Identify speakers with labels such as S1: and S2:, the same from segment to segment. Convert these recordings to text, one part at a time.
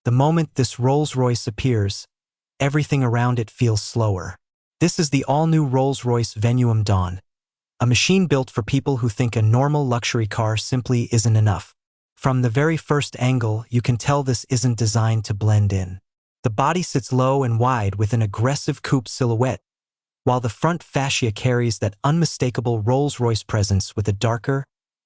S1: The moment this Rolls-Royce appears, everything around it feels slower. This is the all-new Rolls-Royce Venuum Dawn, a machine built for people who think a normal luxury car simply isn't enough. From the very first angle, you can tell this isn't designed to blend in. The body sits low and wide with an aggressive coupe silhouette, while the front fascia carries that unmistakable Rolls-Royce presence with a darker,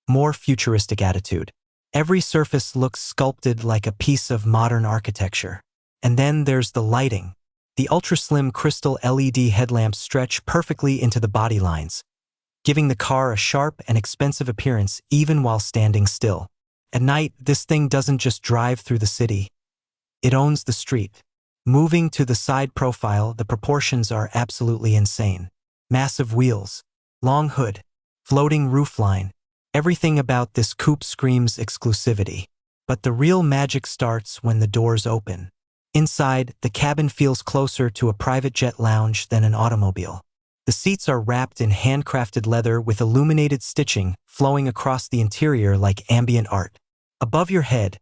S1: more futuristic attitude. Every surface looks sculpted like a piece of modern architecture. And then there's the lighting. The ultra-slim crystal LED headlamps stretch perfectly into the body lines, giving the car a sharp and expensive appearance even while standing still. At night, this thing doesn't just drive through the city. It owns the street. Moving to the side profile, the proportions are absolutely insane. Massive wheels, long hood, floating roofline. Everything about this coupe screams exclusivity. But the real magic starts when the doors open. Inside, the cabin feels closer to a private jet lounge than an automobile. The seats are wrapped in handcrafted leather with illuminated stitching flowing across the interior like ambient art. Above your head,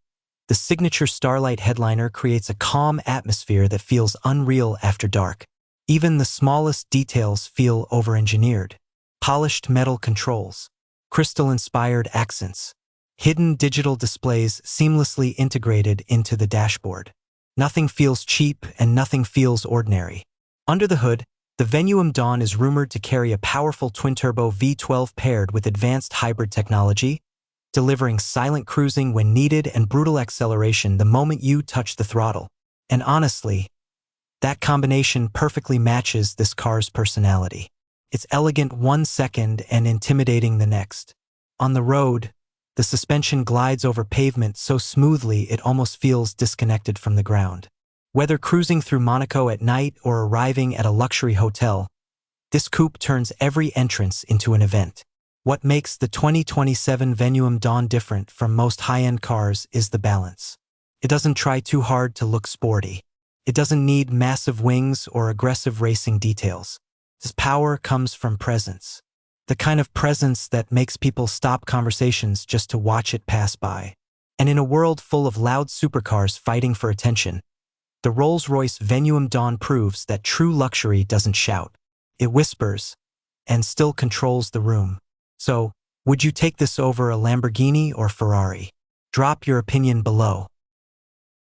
S1: the signature starlight headliner creates a calm atmosphere that feels unreal after dark. Even the smallest details feel over-engineered. Polished metal controls, crystal-inspired accents, hidden digital displays seamlessly integrated into the dashboard. Nothing feels cheap and nothing feels ordinary. Under the hood, the Venuum Dawn is rumored to carry a powerful twin-turbo V12 paired with advanced hybrid technology, delivering silent cruising when needed and brutal acceleration the moment you touch the throttle. And honestly, that combination perfectly matches this car's personality. It's elegant 1 second and intimidating the next. On the road, the suspension glides over pavement so smoothly it almost feels disconnected from the ground. Whether cruising through Monaco at night or arriving at a luxury hotel, this coupe turns every entrance into an event. What makes the 2027 Venuum Dawn different from most high-end cars is the balance. It doesn't try too hard to look sporty. It doesn't need massive wings or aggressive racing details. Its power comes from presence. The kind of presence that makes people stop conversations just to watch it pass by. And in a world full of loud supercars fighting for attention, the Rolls-Royce Venuum Dawn proves that true luxury doesn't shout. It whispers and still controls the room. So, would you take this over a Lamborghini or Ferrari? Drop your opinion below.